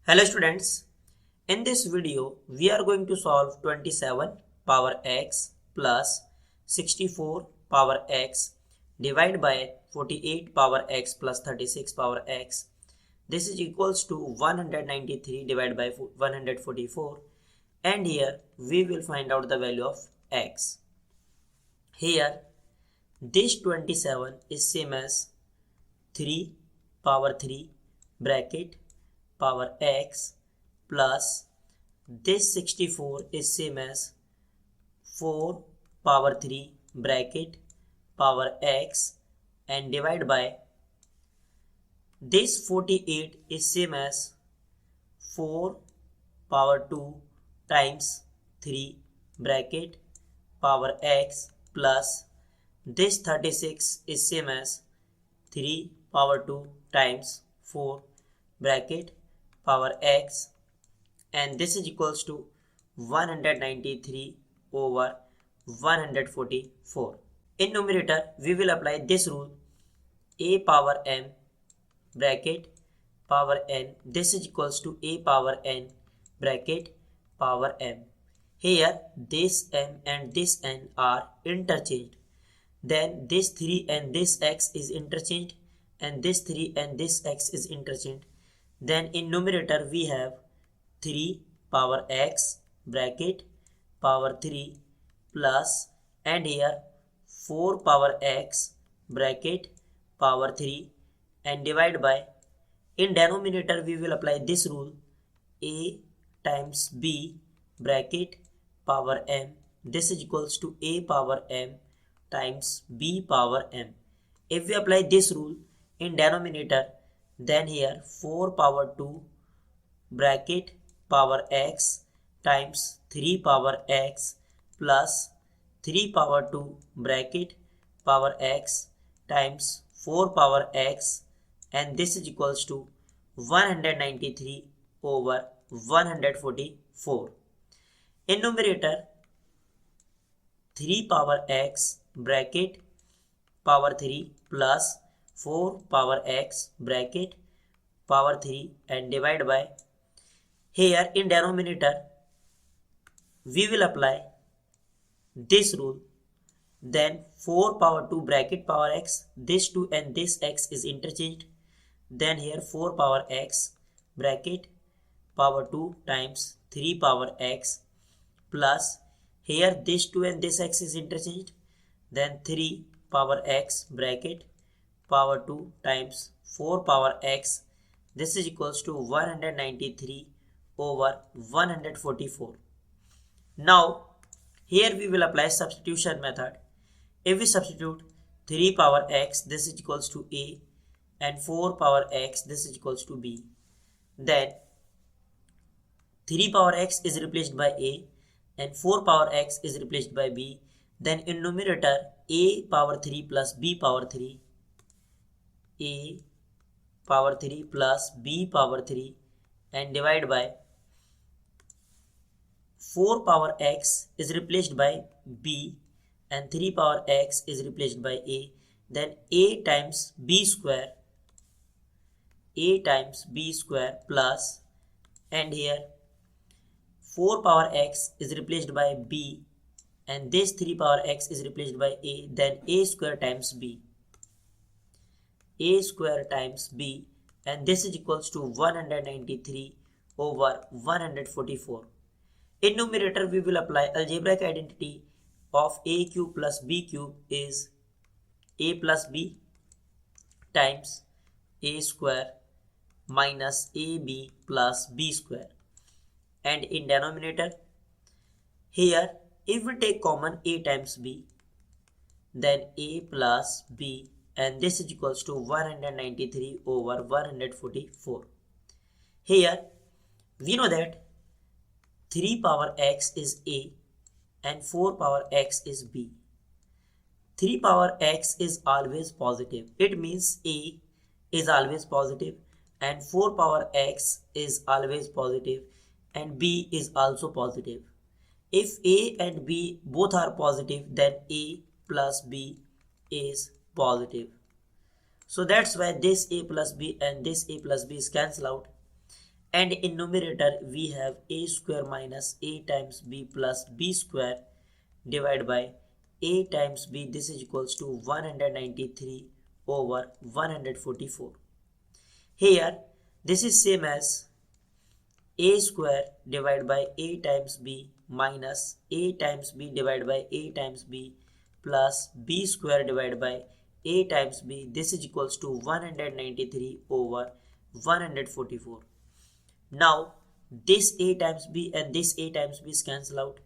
Hello students, in this video we are going to solve 27 power x plus 64 power x divided by 48 power x plus 36 power x. This is equals to 193 divided by 144, and here we will find out the value of x. Here this 27 is same as 3 power 3 bracket power x plus this 64 is same as 4 power 3 bracket power x and divide by this 48 is same as 4 power 2 times 3 bracket power x plus this 36 is same as 3 power 2 times 4 bracket power x, and this is equals to 193 over 144. In numerator we will apply this rule, a power m bracket power n, this is equals to a power n bracket power m. Here this m and this n are interchanged, then this 3 and this x is interchanged, and this 3 and this x is interchanged. Then in numerator we have 3 power x bracket power 3 plus, and here 4 power x bracket power 3 and divide by, in denominator we will apply this rule, a times b bracket power m, this is equals to a power m times b power m. If we apply this rule in denominator, then here 4 power 2 bracket power x times 3 power x plus 3 power 2 bracket power x times 4 power x, and this is equals to 193 over 144. In numerator 3 power x bracket power 3 plus 4 power x bracket power 3 and divide by, here in denominator we will apply this rule, then 4 power 2 bracket power x, this 2 and this x is interchanged, then here 4 power x bracket power 2 times 3 power x plus, here this 2 and this x is interchanged, then 3 power x bracket power 2 times 4 power x, this is equals to 193 over 144. Now here we will apply substitution method. If we substitute 3 power x, this is equals to a, and 4 power x, this is equals to b, then 3 power x is replaced by a and 4 power x is replaced by b, then in numerator a power 3 plus b power 3, a power 3 plus b power 3 and divide by 4 power x is replaced by b and 3 power x is replaced by a, then a times b square plus, and here 4 power x is replaced by b and this 3 power x is replaced by a, then a square times b, and this is equals to 193 over 144. In numerator we will apply algebraic identity of a cube plus b cube is a plus b times a square minus ab plus b square, and in denominator here if we take common a times b, then a plus b, and this is equals to 193 over 144. Here we know that 3 power x is a and 4 power x is b. 3 power x is always positive, it means a is always positive, and 4 power x is always positive, and b is also positive. If a and b both are positive, then a plus b is positive. So that's why this a plus b and this a plus b is cancelled out, and in numerator we have a square minus a times b plus b square divided by a times b. This is equals to 193 over 144. Here this is same as a square divided by a times b minus a times b divided by a times b plus b square divided by a times b. This is equals to 193 over 144. Now this a times b and this a times b is cancel out.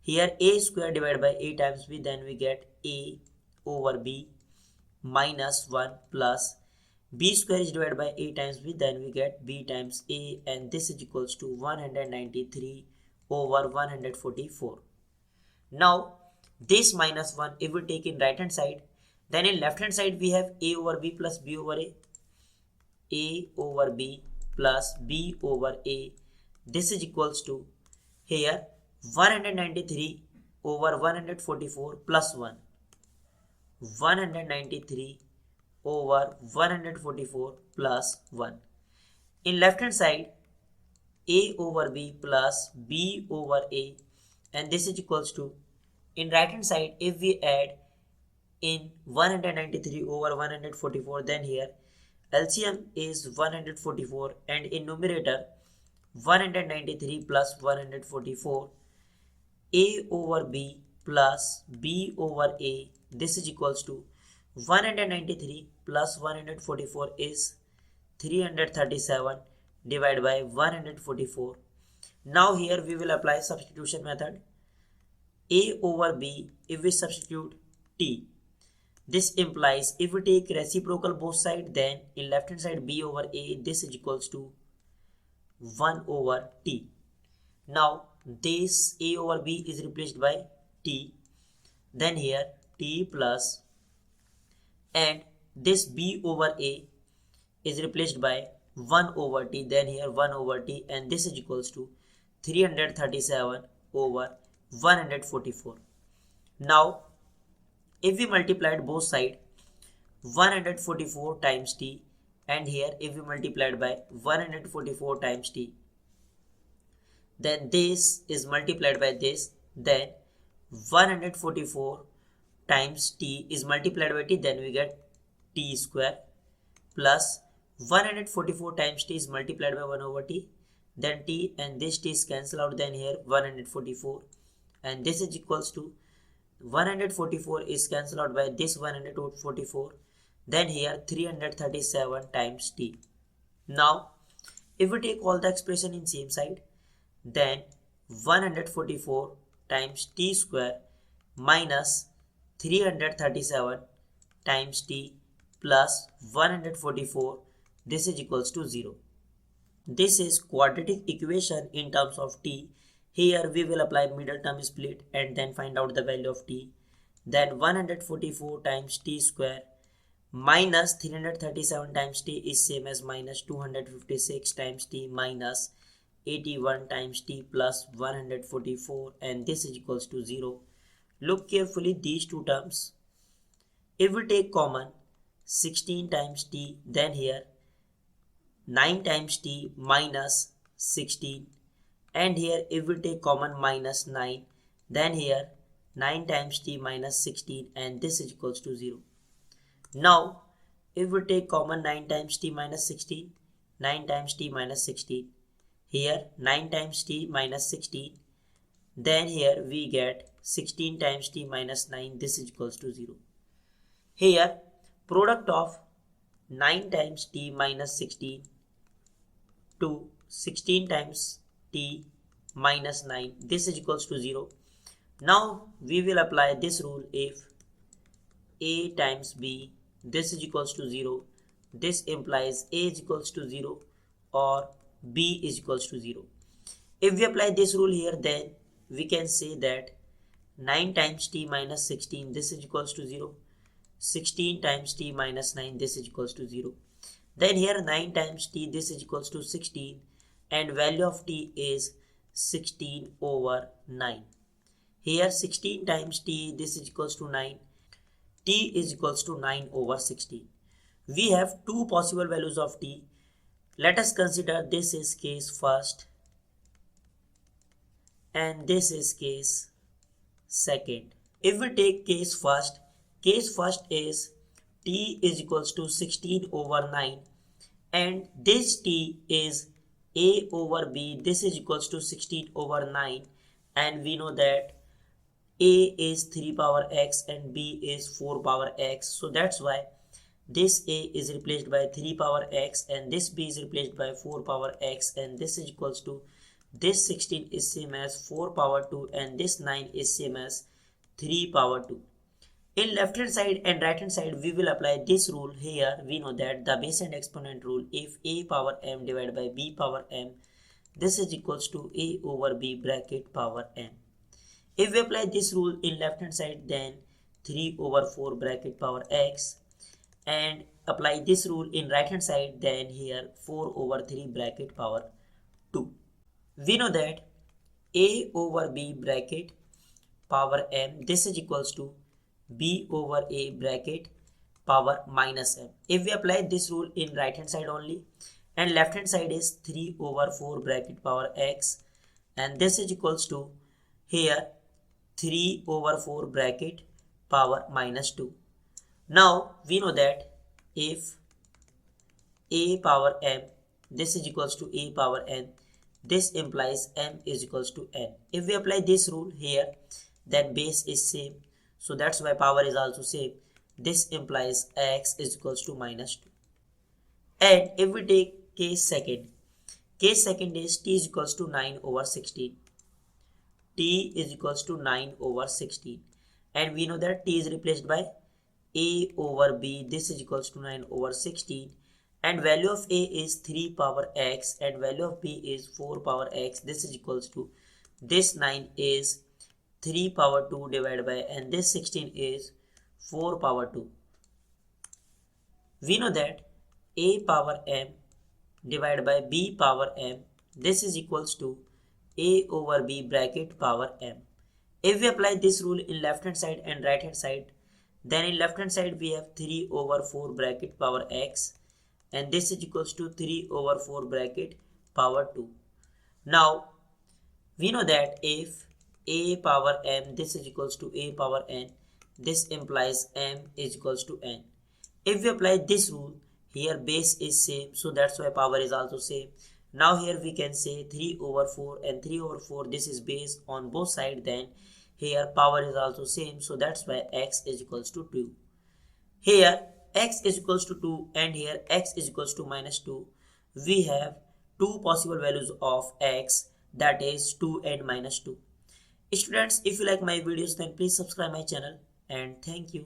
Here a square divided by a times b, then we get a over b minus 1 plus b square is divided by a times b, then we get b times a, and this is equals to 193 over 144. Now this minus 1 if we take in right hand side, then in left hand side we have a over b plus b over a over b plus b over a. This is equals to here 193 over 144 plus 1. 193 over 144 plus 1. In left hand side a over b plus b over a, and this is equals to, in right hand side if we add in 193 over 144, then here LCM is 144 and in numerator 193 plus 144, a over b plus b over a. This is equals to 193 plus 144 is 337 divided by 144. Now here we will apply substitution method. A over b, if we substitute t, this implies if we take reciprocal both sides, then in left hand side b over a, this is equals to 1 over t. Now this a over b is replaced by t, then here t plus, and this b over a is replaced by 1 over t, then here 1 over t, and this is equals to 337 over 144. Now if we multiplied both sides, 144 times t, and here if we multiplied by 144 times t, then this is multiplied by this, then 144 times t is multiplied by t, then we get t square plus 144 times t is multiplied by 1 over t, then t and this t is cancel out, then here 144, and this is equals to 144 is cancelled out by this 144, then here 337 times t. Now if we take all the expression in same side, then 144 times t square minus 337 times t plus 144, this is equals to 0. This is quadratic equation in terms of t. Here we will apply middle term split and then find out the value of t. Then 144 times t square minus 337 times t is same as minus 256 times t minus 81 times t plus 144, and this is equals to 0. Look carefully these two terms. If we take common 16 times t, then here 9 times t minus 16, and here if we take common minus 9, then here 9 times t minus 16, and this is equals to 0. Now if we take common 9 times t minus 16, 9 times t minus 16, here 9 times t minus 16, then here we get 16 times t minus 9, this is equals to 0. Here product of 9 times t minus 16 to 16 times t minus 9, this is equals to 0. Now we will apply this rule. If a times b, this is equals to 0, this implies a is equals to 0 or b is equals to 0. If we apply this rule here, then we can say that 9 times t minus 16, this is equals to 0. 16 times t minus 9, this is equals to 0. Then here 9 times t, this is equals to 16, and value of t is 16 over 9. Here 16 times t, this is equals to 9. T is equals to 9 over 16. We have two possible values of t. Let us consider this is case first and this is case second. If we take case first is t is equals to 16 over 9 and this t is a over b. This is equals to 16 over 9 and we know that a is 3 power x and b is 4 power x. So that's why this a is replaced by 3 power x and this b is replaced by 4 power x, and this is equals to this 16 is same as 4 power 2 and this 9 is same as 3 power 2. In left hand side and right hand side we will apply this rule. Here we know that the base and exponent rule, if a power m divided by b power m, this is equals to a over b bracket power m. If we apply this rule in left hand side, then 3 over 4 bracket power x, and apply this rule in right hand side, then here 4 over 3 bracket power 2. We know that a over b bracket power m, this is equals to b over a bracket power minus m. If we apply this rule in right hand side only, and left hand side is 3 over 4 bracket power x, and this is equals to here 3 over 4 bracket power minus 2. Now we know that if a power m, this is equals to a power n, this implies m is equals to n. If we apply this rule here, then base is same, so that's why power is also same. This implies x is equals to minus 2. And if we take case second is t is equals to 9 over 16. T is equals to 9 over 16, and we know that t is replaced by a over b. This is equals to 9 over 16, and value of a is 3 power x and value of b is 4 power x. This is equals to this 9 is 3 power 2 divided by, and this 16 is 4 power 2. We know that a power m divided by b power m, this is equals to a over b bracket power m. If we apply this rule in left hand side and right hand side, then in left hand side we have 3 over 4 bracket power x, and this is equals to 3 over 4 bracket power 2. Now we know that if a power m, this is equals to a power n, this implies m is equals to n. If we apply this rule, here base is same, so that's why power is also same. Now here we can say 3 over 4 and 3 over 4, this is base on both sides, then here power is also same, so that's why x is equals to 2. Here x is equals to 2 and here x is equals to minus 2. We have two possible values of x, that is 2 and minus 2. Students, if you like my videos, then please subscribe my channel, and thank you.